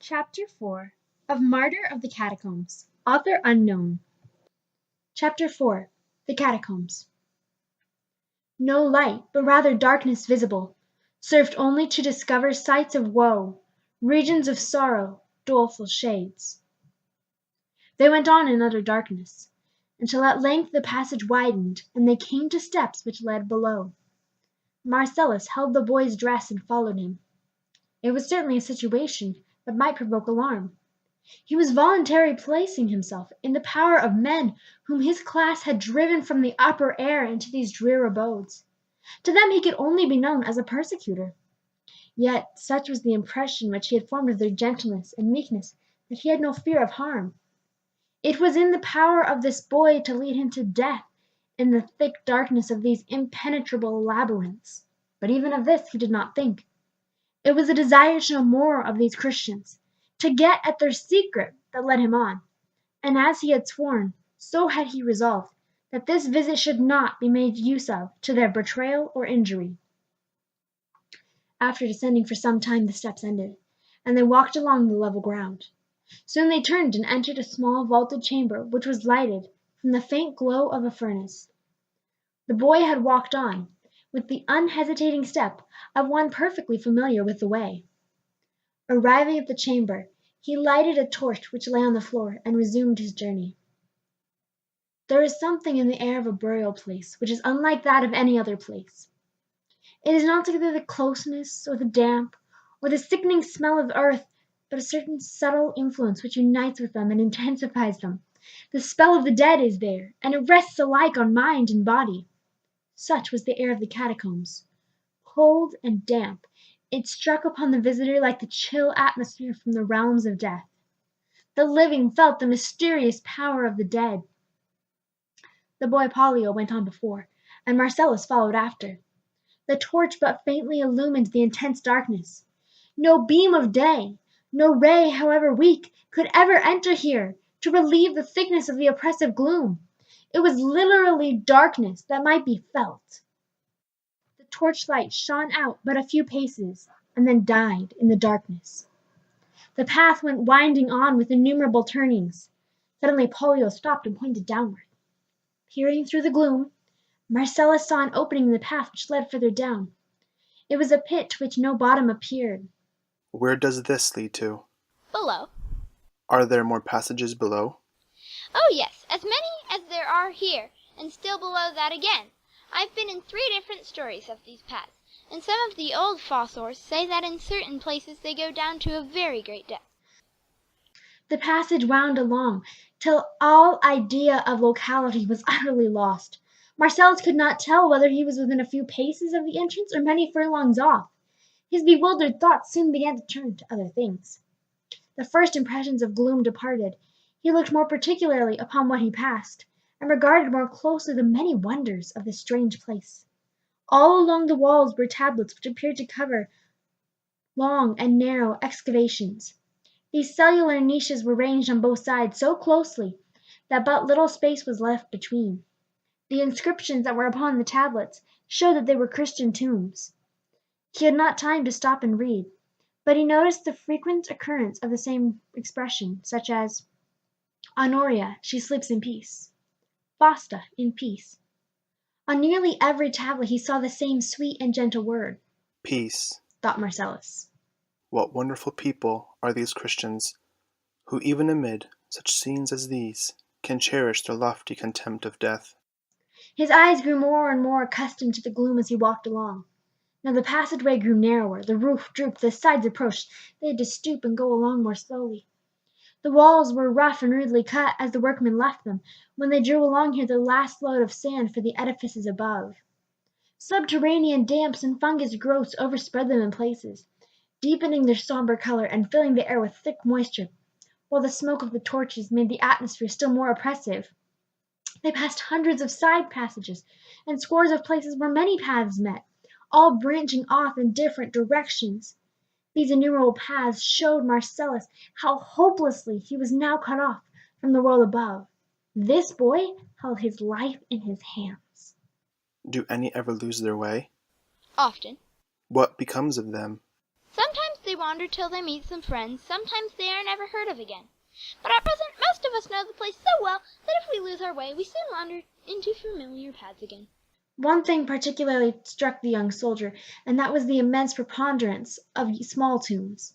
Chapter 4 of Martyr of the Catacombs, author unknown. Chapter 4 The Catacombs. No light, but rather darkness visible, served only to discover sights of woe, regions of sorrow, doleful shades. They went on in utter darkness, until at length the passage widened, and they came to steps which led below. Marcellus held the boy's dress and followed him. It was certainly a situation that might provoke alarm. He was voluntarily placing himself in the power of men whom his class had driven from the upper air into these drear abodes. To them he could only be known as a persecutor. Yet such was the impression which he had formed of their gentleness and meekness that he had no fear of harm. It was in the power of this boy to lead him to death in the thick darkness of these impenetrable labyrinths. But even of this he did not think. It was a desire to know more of these Christians, to get at their secret, that led him on. And as he had sworn, so had he resolved, that this visit should not be made use of to their betrayal or injury. After descending for some time, the steps ended, and they walked along the level ground. Soon they turned and entered a small vaulted chamber which was lighted from the faint glow of a furnace. The boy had walked on, with the unhesitating step of one perfectly familiar with the way. Arriving at the chamber, he lighted a torch which lay on the floor and resumed his journey. There is something in the air of a burial place which is unlike that of any other place. It is not either the closeness or the damp or the sickening smell of earth, but a certain subtle influence which unites with them and intensifies them. The spell of the dead is there, and it rests alike on mind and body. Such was the air of the catacombs. Cold and damp, it struck upon the visitor like the chill atmosphere from the realms of death. The living felt the mysterious power of the dead. The boy Pollio went on before, and Marcellus followed after. The torch but faintly illumined the intense darkness. No beam of day, no ray, however weak, could ever enter here to relieve the thickness of the oppressive gloom. It was literally darkness that might be felt. The torchlight shone out but a few paces, and then died in the darkness. The path went winding on with innumerable turnings. Suddenly Pollio stopped and pointed downward. Peering through the gloom, Marcellus saw an opening in the path which led further down. It was a pit to which no bottom appeared. Where does this lead to? Below. Are there more passages below? Oh yes, as many as there are here, and still below that again. I've been in 3 different stories of these paths, and some of the old fossors say that in certain places they go down to a very great depth. The passage wound along till all idea of locality was utterly lost. Marcellus could not tell whether he was within a few paces of the entrance or many furlongs off. His bewildered thoughts soon began to turn to other things. The first impressions of gloom departed. He looked more particularly upon what he passed, and regarded more closely the many wonders of this strange place. All along the walls were tablets which appeared to cover long and narrow excavations. These cellular niches were ranged on both sides so closely that but little space was left between. The inscriptions that were upon the tablets showed that they were Christian tombs. He had not time to stop and read, but he noticed the frequent occurrence of the same expression, such as Honoria, she sleeps in peace. Fausta, in peace. On nearly every tablet he saw the same sweet and gentle word. Peace, thought Marcellus. What wonderful people are these Christians, who even amid such scenes as these can cherish their lofty contempt of death. His eyes grew more and more accustomed to the gloom as he walked along. Now the passageway grew narrower, the roof drooped, the sides approached. They had to stoop and go along more slowly. The walls were rough and rudely cut as the workmen left them, when they drew along here the last load of sand for the edifices above. Subterranean damps and fungus growths overspread them in places, deepening their somber color and filling the air with thick moisture, while the smoke of the torches made the atmosphere still more oppressive. They passed hundreds of side passages and scores of places where many paths met, all branching off in different directions. These innumerable paths showed Marcellus how hopelessly he was now cut off from the world above. This boy held his life in his hands. Do any ever lose their way? Often. What becomes of them? Sometimes they wander till they meet some friends. Sometimes they are never heard of again. But at present most of us know the place so well that if we lose our way, we soon wander into familiar paths again. One thing particularly struck the young soldier, and that was the immense preponderance of small tombs.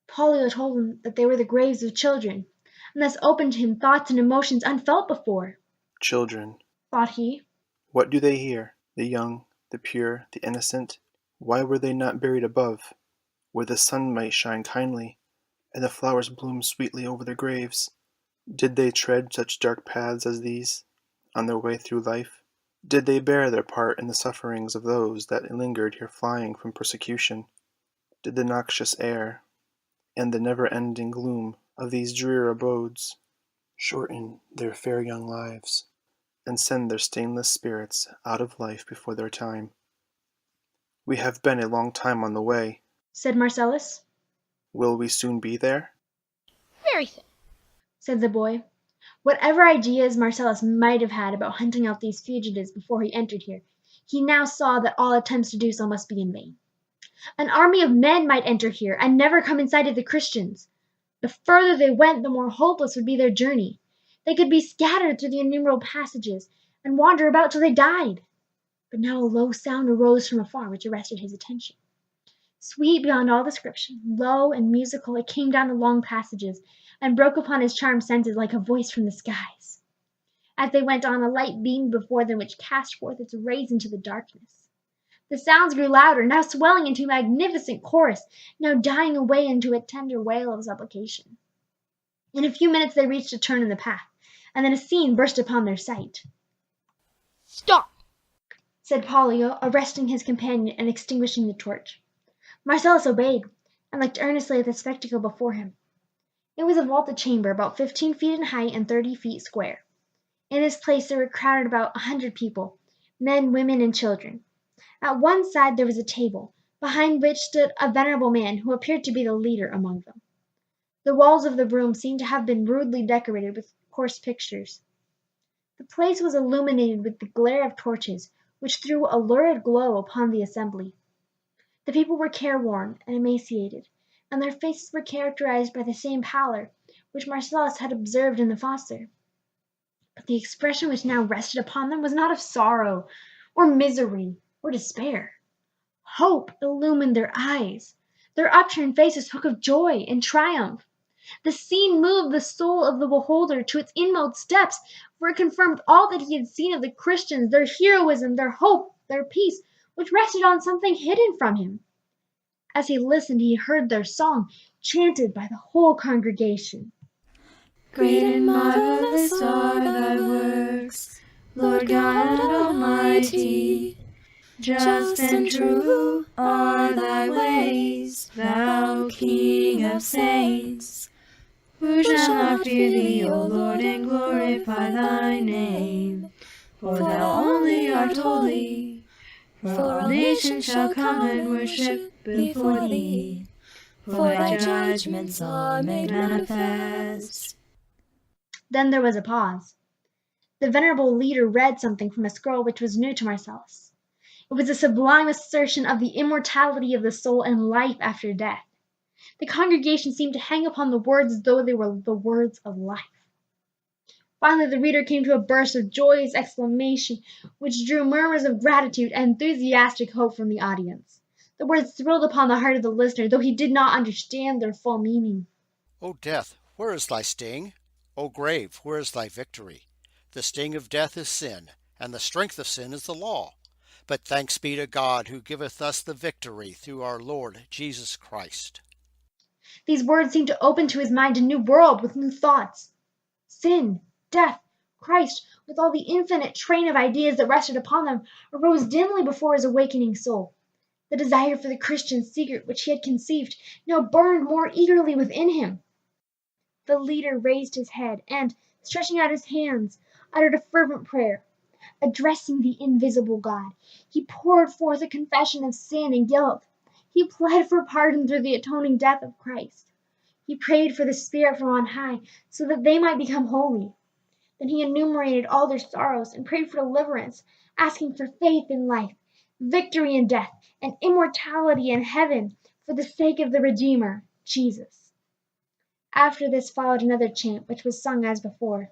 Pollio told him that they were the graves of children, and thus opened to him thoughts and emotions unfelt before. Children, Thought he. what do they here? The young, the pure, the innocent? Why were they not buried above, where the sun might shine kindly, and the flowers bloom sweetly over their graves? Did they tread such dark paths as these, on their way through life? Did they bear their part in the sufferings of those that lingered here flying from persecution? Did the noxious air, and the never-ending gloom of these drear abodes, shorten their fair young lives, and send their stainless spirits out of life before their time? We have been a long time on the way, Said Marcellus. Will we soon be there? Very soon, Said the boy. Whatever ideas Marcellus might have had about hunting out these fugitives before he entered here, he now saw that all attempts to do so must be in vain. An army of men might enter here and never come in sight of the Christians. The further they went, the more hopeless would be their journey. They could be scattered through the innumerable passages and wander about till they died. But now a low sound arose from afar which arrested his attention. Sweet beyond all description, low and musical, it came down the long passages and broke upon his charmed senses like a voice from the skies. As they went on, a light beamed before them which cast forth its rays into the darkness. The sounds grew louder, now swelling into a magnificent chorus, now dying away into a tender wail of supplication. In a few minutes they reached a turn in the path, and then a scene burst upon their sight. stop! Said Pollio, arresting his companion and extinguishing the torch. Marcellus obeyed, and looked earnestly at the spectacle before him. It was a vaulted chamber about 15 feet in height and 30 feet square. In this place there were crowded about 100 people, men, women, and children. At one side there was a table, behind which stood a venerable man who appeared to be the leader among them. The walls of the room seemed to have been rudely decorated with coarse pictures. The place was illuminated with the glare of torches, which threw a lurid glow upon the assembly. The people were careworn and emaciated, and their faces were characterized by the same pallor which Marcellus had observed in the fosse. But the expression which now rested upon them was not of sorrow, or misery, or despair. Hope illumined their eyes. Their upturned faces spoke of joy and triumph. The scene moved the soul of the beholder to its inmost depths, for it confirmed all that he had seen of the Christians, their heroism, their hope, their peace, which rested on something hidden from him. As he listened, he heard their song, chanted by the whole congregation. Great and marvelous are thy works, Lord God Almighty. Just and true are thy ways, thou King of saints. Who shall not fear thee, O Lord, and glorify thy name? For thou only art holy. For all nations shall come and worship before thee, for thy judgments are made manifest. Then there was a pause. The venerable leader read something from a scroll which was new to Marcellus. It was a sublime assertion of the immortality of the soul and life after death. The congregation seemed to hang upon the words as though they were the words of life. Finally the reader came to a burst of joyous exclamation which drew murmurs of gratitude and enthusiastic hope from the audience. The words thrilled upon the heart of the listener, though he did not understand their full meaning. O death, where is thy sting? O grave, where is thy victory? The sting of death is sin, and the strength of sin is the law. But thanks be to God who giveth us the victory through our Lord Jesus Christ. These words seemed to open to his mind a new world with new thoughts. Sin, death, Christ, with all the infinite train of ideas that rested upon them, arose dimly before his awakening soul. The desire for the Christian secret which he had conceived now burned more eagerly within him. The leader raised his head and, stretching out his hands, uttered a fervent prayer. Addressing the invisible God, he poured forth a confession of sin and guilt. He pled for pardon through the atoning death of Christ. He prayed for the Spirit from on high, so that they might become holy. Then he enumerated all their sorrows and prayed for deliverance, asking for faith in life, victory in death, and immortality in heaven, for the sake of the Redeemer, Jesus." After this followed another chant, which was sung as before.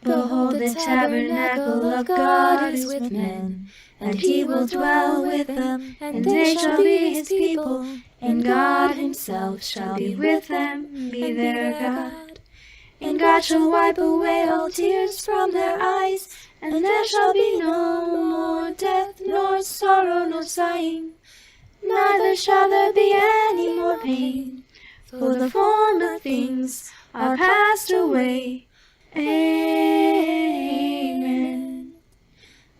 Behold, the tabernacle of God is with men, and he will dwell with them, and they shall be his people, and God himself shall be with them, be their God. And God shall wipe away all tears from their eyes, and there shall be no more death, nor sorrow, nor sighing, neither shall there be any more pain, for the former things are passed away. Amen.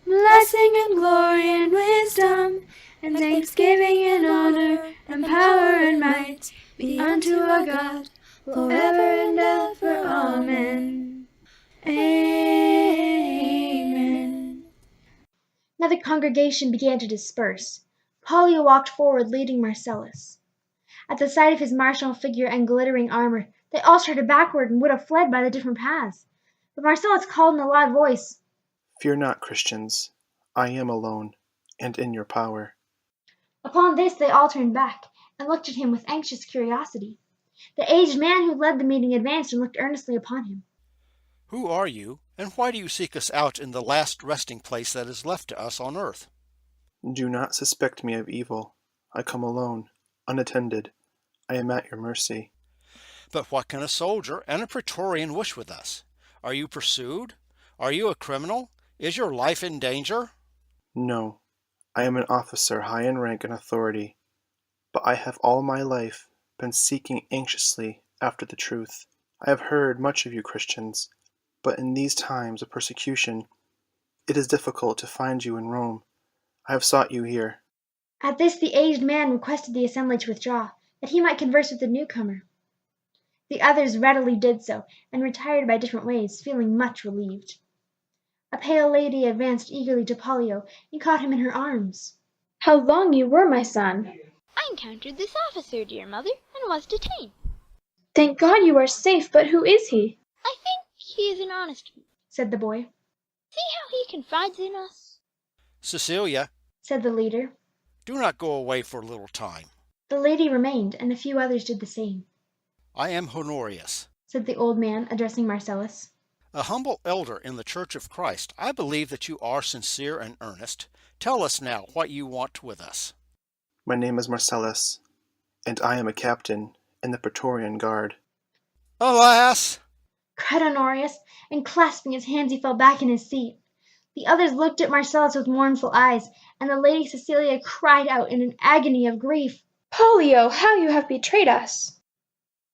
Blessing and glory and wisdom, and thanksgiving and honor, and power and might be unto our God, forever and ever. Amen. Amen. Now the congregation began to disperse. Pollio walked forward, leading Marcellus. At the sight of his martial figure and glittering armor, they all started backward and would have fled by the different paths. But Marcellus called in a loud voice, "Fear not, Christians. I am alone, and in your power." Upon this they all turned back, and looked at him with anxious curiosity. The aged man who led the meeting advanced and looked earnestly upon him. Who are you, and why do you seek us out in the last resting place that is left to us on earth? "Do not suspect me of evil. I come alone, unattended. I am at your mercy." But what can a soldier and a praetorian wish with us? Are you pursued? Are you a criminal? Is your life in danger? "No, I am an officer high in rank and authority, but I have all my life been seeking anxiously after the truth. I have heard much of you Christians, but in these times of persecution it is difficult to find you in Rome. I have sought you here." At this the aged man requested the assembly to withdraw, that he might converse with the newcomer. The others readily did so, and retired by different ways, feeling much relieved. A pale lady advanced eagerly to Pollio, and caught him in her arms. "How long you were, my son!" I encountered this officer, dear mother, and was detained. "Thank God you are safe, but who is he?" I think he is an honest man, Said the boy. See how he confides in us. Cecilia, Said the leader. do not go away for a little time. The lady remained, and a few others did the same. I am Honorius, Said the old man, addressing Marcellus. a humble elder in the Church of Christ. I believe that you are sincere and earnest. Tell us now what you want with us. "My name is Marcellus, and I am a captain in the Praetorian Guard." Alas! Cried Honorius, and clasping his hands he fell back in his seat. The others looked at Marcellus with mournful eyes, and the lady Cecilia cried out in an agony of grief. "Pollio, how you have betrayed us!"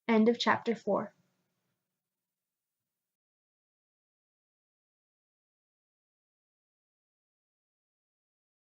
End of chapter 4.